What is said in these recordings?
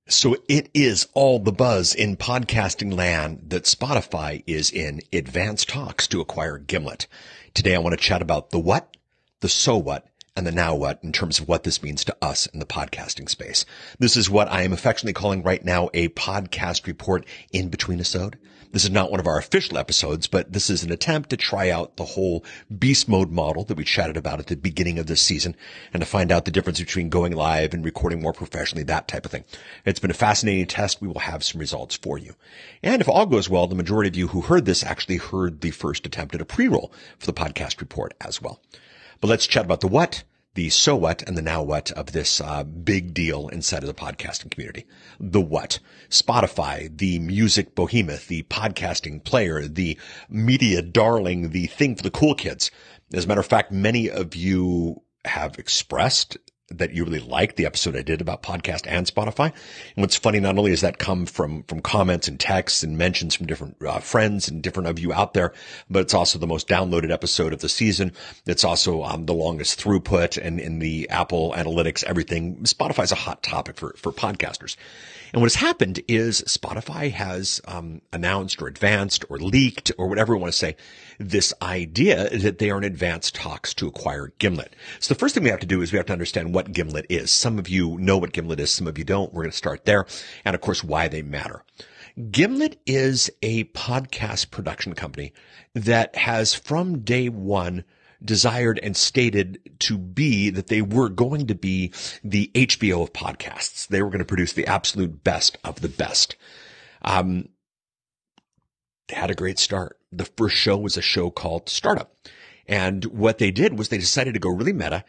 So it is all the buzz in podcasting land that Spotify is in advanced talks to acquire Gimlet. Today I want to chat about the what, the so what, and the now what in terms of what this means to us in the podcasting space. This is what I am affectionately calling right now a podcast report InbetweenISode. This is not one of our official episodes, but this is an attempt to try out the whole beast mode model that we chatted about at the beginning of this season and to find out the difference between going live and recording more professionally, that type of thing. It's been a fascinating test. We will have some results for you. And if all goes well, the majority of you who heard this actually heard the first attempt at a pre-roll for the podcast report as well. But let's chat about the what, the so what, and the now what of this big deal inside of the podcasting community. The what? Spotify, the music behemoth, the podcasting player, the media darling, the thing for the cool kids. As a matter of fact, many of you have expressed that you really liked the episode I did about podcast and Spotify. And what's funny, not only has that come from comments and texts and mentions from different friends and different of you out there, but it's also the most downloaded episode of the season. It's also the longest throughput, and in the Apple analytics, everything. Spotify's a hot topic for podcasters. And what has happened is Spotify has announced or advanced or leaked or whatever you want to say, this idea that they are in advanced talks to acquire Gimlet. So the first thing we have to do is we have to understand what Gimlet is. Some of you know what Gimlet is, some of you don't. We're going to start there. And of course, why they matter. Gimlet is a podcast production company that has from day one desired and stated to be that they were going to be the HBO of podcasts. They were going to produce the absolute best of the best. They had a great start. The first show was a show called Startup. And what they did was they decided to go really meta,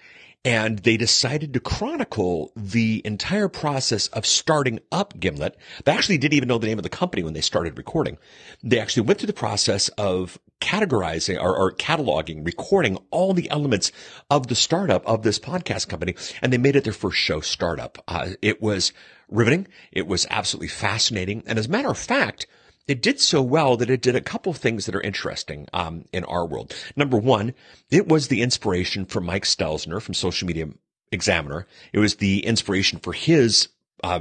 and they decided to chronicle the entire process of starting up Gimlet. They actually didn't even know the name of the company when they started recording. They actually went through the process of categorizing or cataloging, recording all the elements of the startup of this podcast company, and they made it their first show, Startup. It was riveting. It was absolutely fascinating. And as a matter of fact, it did so well that it did a couple of things that are interesting in our world. Number one, it was the inspiration for Mike Stelzner from Social Media Examiner. It was the inspiration for his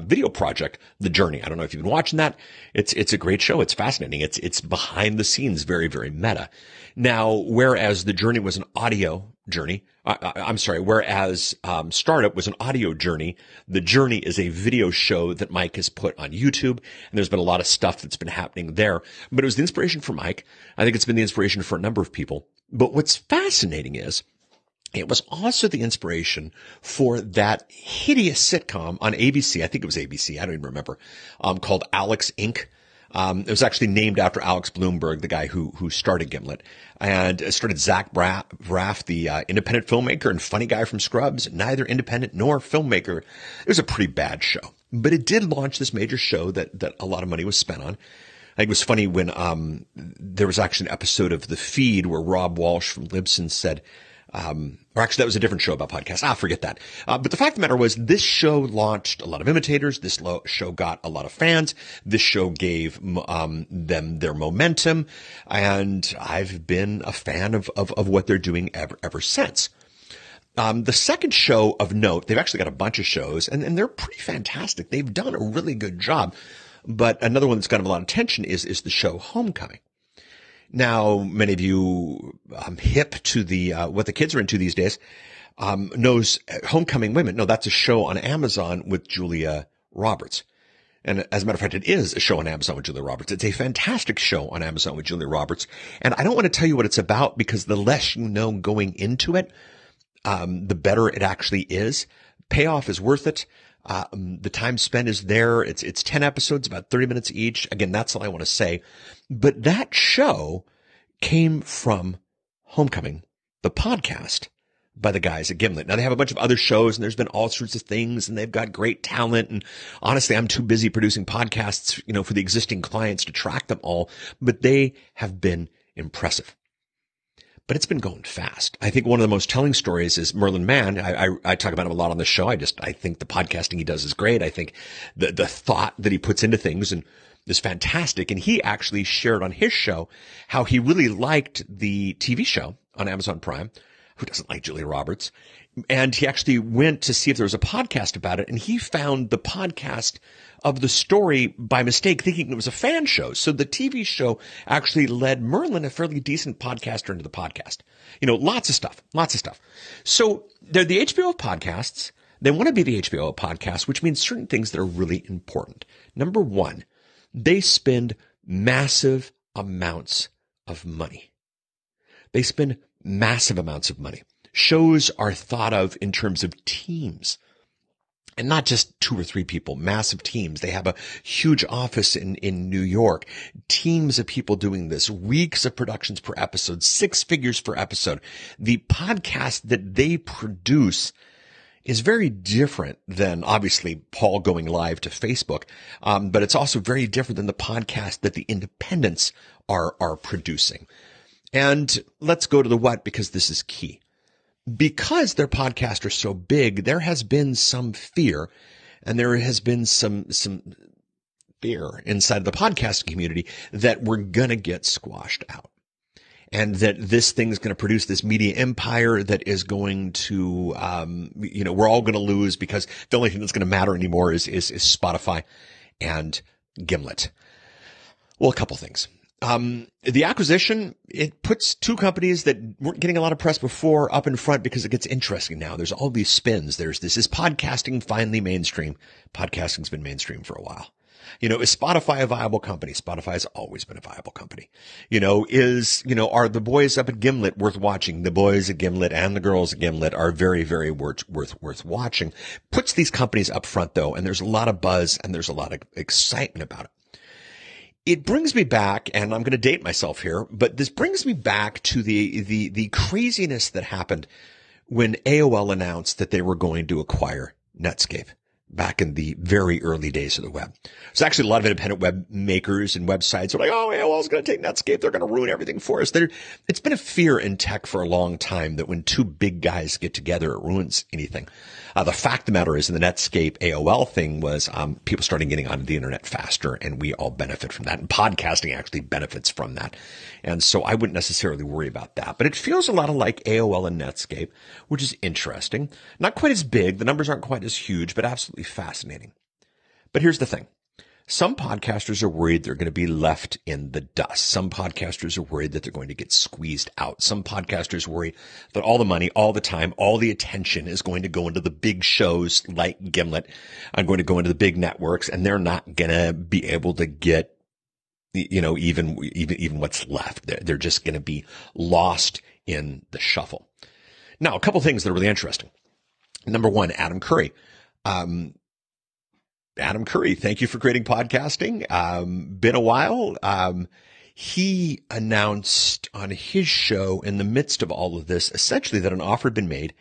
video project, The Journey. I don't know if you've been watching that. It's a great show. It's fascinating. It's behind the scenes, very, very meta. Now, whereas The Journey was an audio journey, whereas Startup was an audio journey, The Journey is a video show that Mike has put on YouTube, and there's been a lot of stuff that's been happening there. But it was the inspiration for Mike. I think it's been the inspiration for a number of people. But what's fascinating is it was also the inspiration for that hideous sitcom on ABC. I think it was ABC. I don't even remember. Called Alex Inc. It was actually named after Alex Bloomberg, the guy who started Gimlet, and started Zach Braff, the independent filmmaker and funny guy from Scrubs, neither independent nor filmmaker. It was a pretty bad show, but it did launch this major show that a lot of money was spent on. I think it was funny when there was actually an episode of The Feed where Rob Walsh from Libsyn said, or actually that was a different show about podcasts. Forget that. But the fact of the matter was this show launched a lot of imitators. This show got a lot of fans. This show gave them their momentum. And I've been a fan of what they're doing ever since. The second show of note, they've actually got a bunch of shows and they're pretty fantastic. They've done a really good job. But another one that's gotten a lot of attention is the show Homecoming. Now, many of you hip to the what the kids are into these days knows Homecoming. Wait a minute, no, that's a show on Amazon with Julia Roberts. And as a matter of fact, it is a show on Amazon with Julia Roberts. It's a fantastic show on Amazon with Julia Roberts. And I don't want to tell you what it's about because the less you know going into it, the better it actually is. Payoff is worth it. The time spent is there. It's 10 episodes, about 30 minutes each. Again, that's all I want to say. But that show came from Homecoming, the podcast by the guys at Gimlet. Now they have a bunch of other shows and there's been all sorts of things and they've got great talent. And honestly, I'm too busy producing podcasts, for the existing clients to track them all, but they have been impressive. But it's been going fast. I think one of the most telling stories is Merlin Mann. I talk about him a lot on the show. I think the podcasting he does is great. I think the thought that he puts into things and is fantastic. And he actually shared on his show how he really liked the TV show on Amazon Prime, Who doesn't like Julia Roberts? And he actually went to see if there was a podcast about it, and he found the podcast of the story by mistake, thinking it was a fan show. So the TV show actually led Merlin, a fairly decent podcaster, into the podcast. Lots of stuff. So they're the HBO of podcasts. They want to be the HBO of podcasts, which means certain things that are really important. Number one, they spend massive amounts of money. They spend massive amounts of money. Shows are thought of in terms of teams, and not just 2 or 3 people, massive teams. They have a huge office in New York, teams of people doing this, weeks of productions per episode, 6 figures per episode. The podcast that they produce is very different than obviously Paul going live to Facebook. But it's also very different than the podcast that the independents are producing. And let's go to the what, because this is key. Because their podcasts are so big, there has been some fear, and there has been some fear inside of the podcasting community that we're going to get squashed out, and that this thing's going to produce this media empire that is going to, we're all going to lose, because the only thing that's going to matter anymore is Spotify and Gimlet. Well, a couple things. The acquisition, it puts 2 companies that weren't getting a lot of press before up in front, because it gets interesting now. There's all these spins. Is podcasting finally mainstream? Podcasting's been mainstream for a while. Is Spotify a viable company? Spotify has always been a viable company. Are the boys up at Gimlet worth watching? The boys at Gimlet and the girls at Gimlet are very, very worth watching. Puts these companies up front though, and there's a lot of buzz and there's a lot of excitement about it. It brings me back, and I'm going to date myself here, but this brings me back to the craziness that happened when AOL announced that they were going to acquire Netscape back in the very early days of the web. There's actually a lot of independent web makers and websites are like, oh, AOL's going to take Netscape. They're going to ruin everything for us. It's been a fear in tech for a long time that when 2 big guys get together, it ruins anything. The fact of the matter is, in the Netscape AOL thing was, people started getting onto the internet faster, and we all benefit from that. And podcasting actually benefits from that. And so I wouldn't necessarily worry about that, but it feels a lot like AOL and Netscape, which is interesting. Not quite as big. The numbers aren't quite as huge, but absolutely fascinating. But here's the thing. Some podcasters are worried they're going to be left in the dust. Some podcasters are worried that they're going to get squeezed out. Some podcasters worry that all the money, all the time, all the attention is going to go into the big shows like Gimlet, and going to go into the big networks, and they're not going to be able to get, even what's left. They're just going to be lost in the shuffle. Now, a couple things that are really interesting. Number one, Adam Curry. Adam Curry, thank you for creating podcasting. Been a while. He announced on his show, in the midst of all of this, essentially that an offer had been made,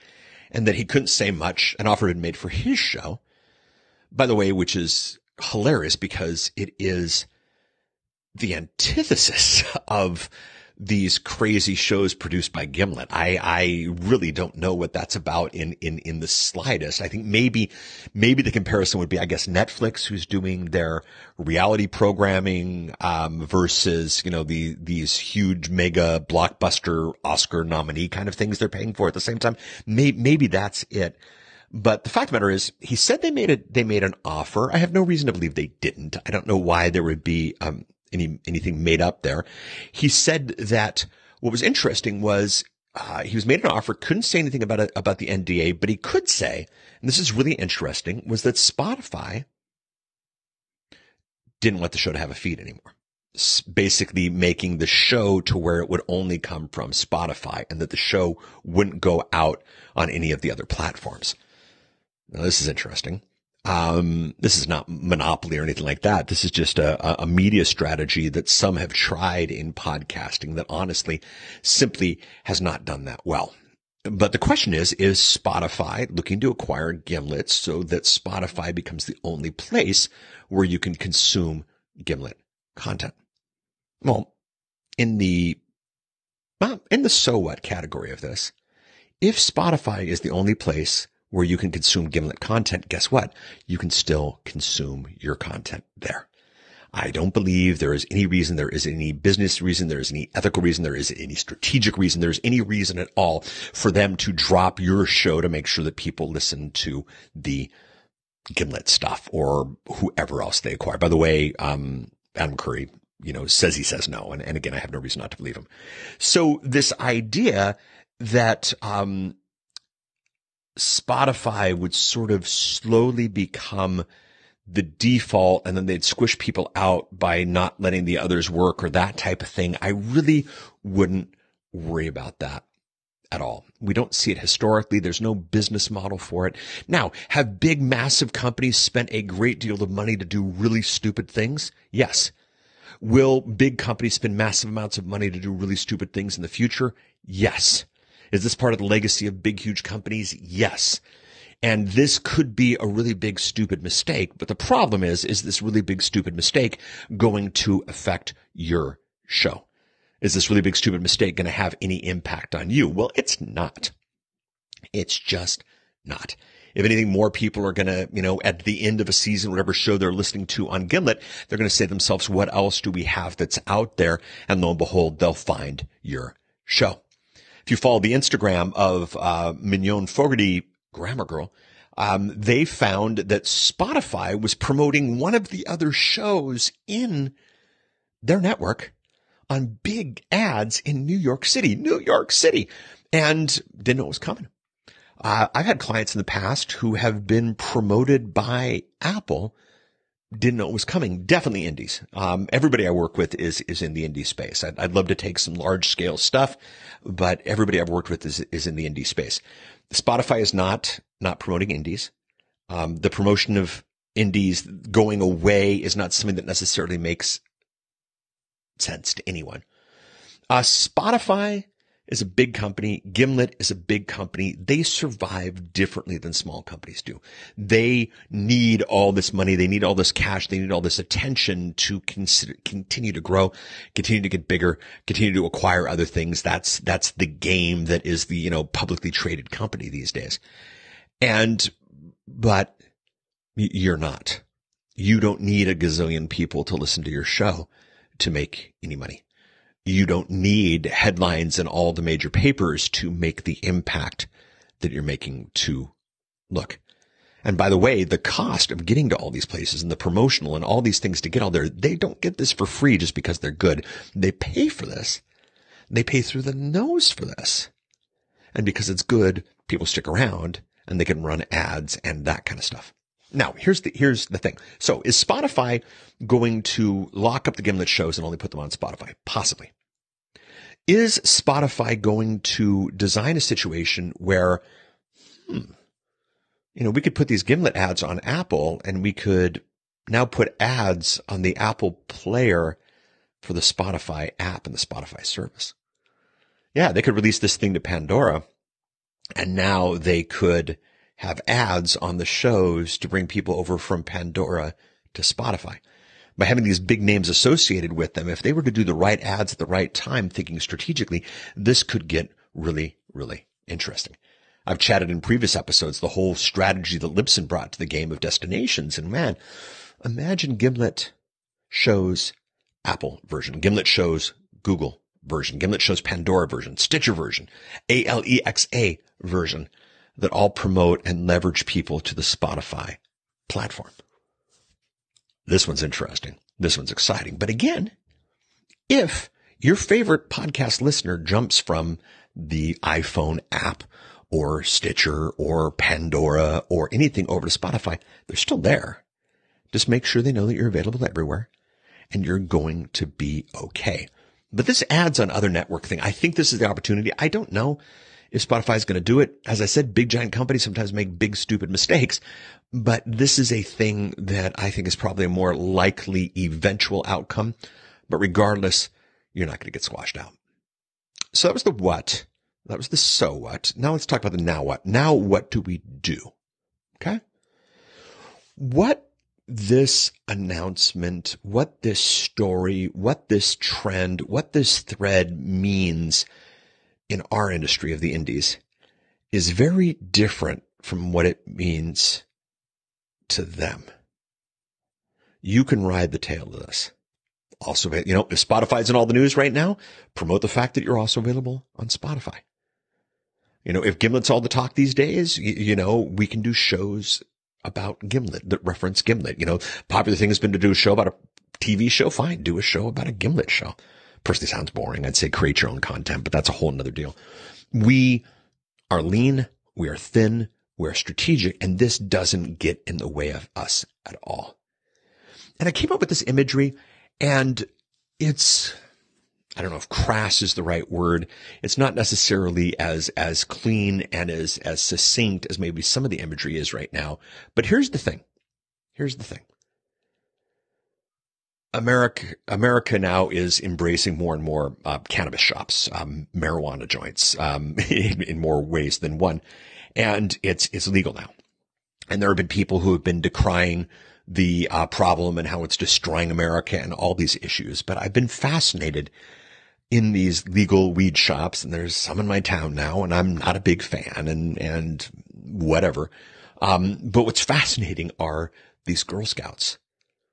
and that he couldn't say much. An offer had been made for his show, by the way, which is hilarious because it is the antithesis of these crazy shows produced by Gimlet. I really don't know what that's about in the slightest. I think maybe the comparison would be, I guess, Netflix, who's doing their reality programming, versus, these huge mega blockbuster Oscar nominee kind of things they're paying for at the same time. Maybe that's it. But the fact of the matter is, he said they made an offer. I have no reason to believe they didn't. I don't know why there would be, anything made up there. He said that what was interesting was, he was made an offer, couldn't say anything about the NDA, but he could say, and this is really interesting, was that Spotify didn't want the show to have a feed anymore. Basically making the show to where it would only come from Spotify, and that the show wouldn't go out on any of the other platforms. Now, this is interesting. This is not monopoly or anything like that. This is just a media strategy that some have tried in podcasting that honestly simply has not done that well. But the question is Spotify looking to acquire Gimlet so that Spotify becomes the only place where you can consume Gimlet content? Well, in the so what category of this, if Spotify is the only place where you can consume Gimlet content, guess what? You can still consume your content there. I don't believe there is any reason, there is any business reason, there is any ethical reason, there is any strategic reason, there's any reason at all for them to drop your show to make sure that people listen to the Gimlet stuff or whoever else they acquire. By the way, Adam Curry, says he says no. And again, I have no reason not to believe him. So this idea that, Spotify would sort of slowly become the default and then they'd squish people out by not letting the others work or that type of thing. I really wouldn't worry about that at all. We don't see it historically. There's no business model for it. Now, have big, massive companies spent a great deal of money to do really stupid things? Yes. Will big companies spend massive amounts of money to do really stupid things in the future? Yes. Is this part of the legacy of big, huge companies? Yes. And this could be a really big, stupid mistake. But the problem is this really big, stupid mistake going to affect your show? Is this really big, stupid mistake going to have any impact on you? Well, it's not. It's just not. If anything, more people are going to, at the end of a season, whatever show they're listening to on Gimlet, they're going to say to themselves, what else do we have that's out there? And lo and behold, they'll find your show. If you follow the Instagram of Mignon Fogarty, Grammar Girl, they found that Spotify was promoting one of the other shows in their network on big ads in New York City, and didn't know it was coming. I've had clients in the past who have been promoted by Apple, didn't know it was coming. Definitely indies. Everybody I work with is in the indie space. I'd love to take some large scale stuff, but everybody I've worked with is in the indie space. Spotify is not promoting indies. The promotion of indies going away is not something that necessarily makes sense to anyone. Spotify is a big company. Gimlet is a big company. They survive differently than small companies do. They need all this money. They need all this cash. They need all this attention to continue to grow, continue to get bigger, continue to acquire other things. That's the game that is the, publicly traded company these days. But you're not. You don't need a gazillion people to listen to your show to make any money. You don't need headlines in all the major papers to make the impact that you're making to look. And by the way, the cost of getting to all these places and the promotional and all these things to get all there, they don't get this for free just because they're good. They pay for this. They pay through the nose for this. And because it's good, people stick around and they can run ads and that kind of stuff. Now, here's the thing. So is Spotify going to lock up the Gimlet shows and only put them on Spotify? Possibly. Is Spotify going to design a situation where, we could put these Gimlet ads on Apple and we could now put ads on the Apple player for the Spotify app and the Spotify service? Yeah, they could release this thing to Pandora and now they could have ads on the shows to bring people over from Pandora to Spotify. By having these big names associated with them, if they were to do the right ads at the right time, thinking strategically, this could get really, really interesting. I've chatted in previous episodes the whole strategy that Libsyn brought to the game of destinations. And man, imagine Gimlet shows Apple version, Gimlet shows Google version, Gimlet shows Pandora version, Stitcher version, Alexa version, that all promote and leverage people to the Spotify platform. This one's interesting. This one's exciting. But again, if your favorite podcast listener jumps from the iPhone app or Stitcher or Pandora or anything over to Spotify, they're still there. Just make sure they know that you're available everywhere and you're going to be okay. But this ads on other network thing, I think this is the opportunity. I don't know if Spotify is going to do it. As I said, big giant companies sometimes make big stupid mistakes, but this is a thing that I think is probably a more likely eventual outcome. But regardless, you're not going to get squashed out. So that was the what. That was the so what. Now let's talk about the now what. Now what do we do? Okay. What this announcement, what this story, what this trend, what this thread means in our industry of the indies is very different from what it means to them. you can ride the tail of this. Also, if Spotify's in all the news right now, promote the fact that you're also available on Spotify. If Gimlet's all the talk these days, we can do shows about Gimlet that reference Gimlet. Popular thing has been to do a show about a TV show. Fine, do a show about a Gimlet show. Personally sounds boring. I'd say create your own content, but that's a whole nother deal. We are lean, we are thin, we're strategic, and this doesn't get in the way of us at all. And I came up with this imagery, and I don't know if crass is the right word. It's not necessarily as clean and as succinct as maybe some of the imagery is right now. But here's the thing. America now is embracing more and more cannabis shops, marijuana joints, in more ways than one. And it's legal now. And there have been people who have been decrying the problem and how it's destroying America and all these issues. But I've been fascinated in these legal weed shops, and there's some in my town now, and I'm not a big fan and whatever. But what's fascinating are these Girl Scouts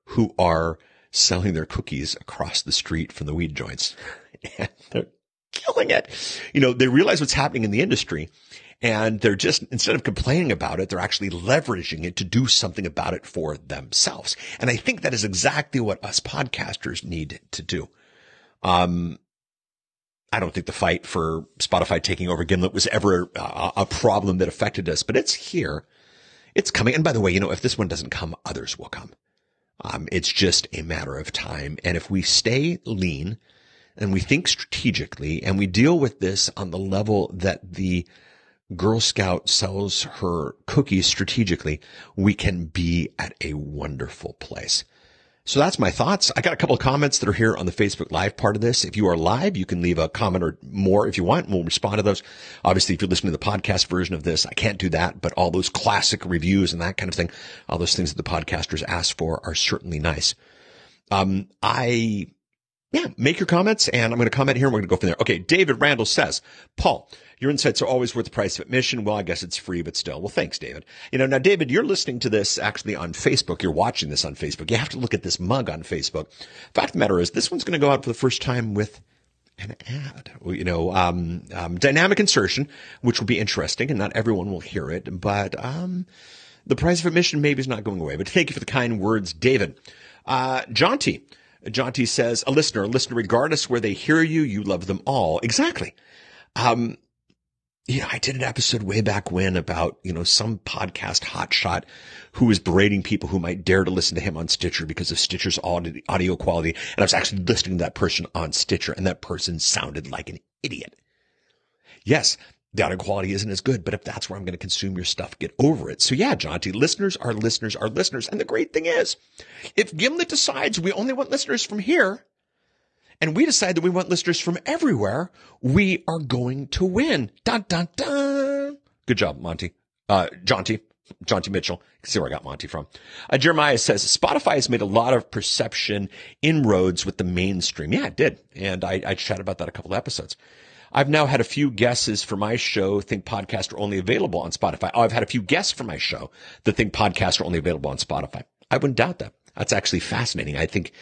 who are selling their cookies across the street from the weed joints. And they're killing it. They realize what's happening in the industry, and they're just, instead of complaining about it, they're actually leveraging it to do something about it for themselves. And I think that is exactly what us podcasters need to do. I don't think the fight for Spotify taking over Gimlet was ever a problem that affected us, but it's here. It's coming. And by the way, if this one doesn't come, others will come. It's just a matter of time. And if we stay lean and we think strategically and we deal with this on the level that the Girl Scout sells her cookies strategically, we can be at a wonderful place. So that's my thoughts. I got a couple of comments that are here on the Facebook Live part of this. If you are live, you can leave a comment or more if you want, and we'll respond to those. Obviously, if you're listening to the podcast version of this, I can't do that, but all those classic reviews and that kind of thing, all those things that the podcasters ask for are certainly nice. Make your comments, and I'm going to comment here, and we're going to go from there. Okay, David Randall says, Paul, your insights are always worth the price of admission. Well, I guess it's free, but still. Well, thanks, David. Now, David, you're listening to this actually on Facebook. You're watching this on Facebook. You have to look at this mug on Facebook. Fact of the matter is, this one's going to go out for the first time with an ad. Dynamic insertion, which will be interesting, and not everyone will hear it, but the price of admission maybe is not going away. But thank you for the kind words, David. Jaunty says, a listener, regardless where they hear you, you love them all. Exactly. I did an episode way back when about, some podcast hotshot who was berating people who might dare to listen to him on Stitcher because of Stitcher's audio quality. And I was actually listening to that person on Stitcher, and that person sounded like an idiot. Yes, the audio quality isn't as good, but if that's where I'm going to consume your stuff, get over it. So yeah, Jaunty, listeners are listeners are listeners. And the great thing is, if Gimlet decides we only want listeners from here, and we decide that we want listeners from everywhere, we are going to win. Dun, dun, dun. Good job, Monty. Jaunty Mitchell. See where I got Monty from. Jeremiah says, Spotify has made a lot of perception inroads with the mainstream. Yeah, it did. And I chatted about that a couple of episodes. I've now had a few guesses for my show, think podcasts are only available on Spotify. I've had a few guests for my show that think podcasts are only available on Spotify. I wouldn't doubt that. That's actually fascinating. I think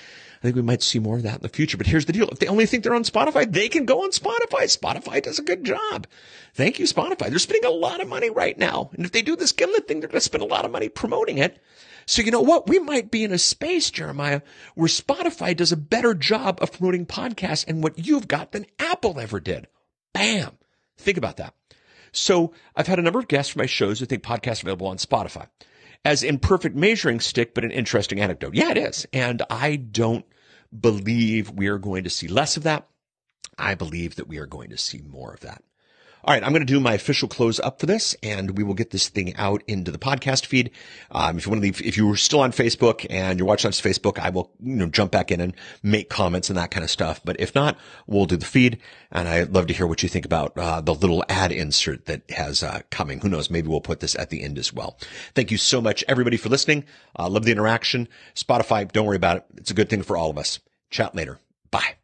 we might see more of that in the future. But here's the deal. If they only think they're on Spotify, they can go on Spotify. Spotify does a good job. Thank you, Spotify. They're spending a lot of money right now. And if they do this Gimlet thing, they're going to spend a lot of money promoting it. So you know what? We might be in a space, Jeremiah, where Spotify does a better job of promoting podcasts and what you've got than Apple ever did. Bam. Think about that. So I've had a number of guests for my shows who think podcasts are available on Spotify. As imperfect measuring stick, but an interesting anecdote. Yeah, it is. And I don't believe we are going to see less of that. I believe that we are going to see more of that. All right, I'm going to do my official close up for this, and we will get this thing out into the podcast feed. If you were still on Facebook and you're watching on Facebook, I will, jump back in and make comments and that kind of stuff. But if not, we'll do the feed, and I'd love to hear what you think about the little ad insert that has coming. Who knows? Maybe we'll put this at the end as well. Thank you so much, everybody, for listening. Love the interaction. Spotify, don't worry about it. It's a good thing for all of us. Chat later. Bye.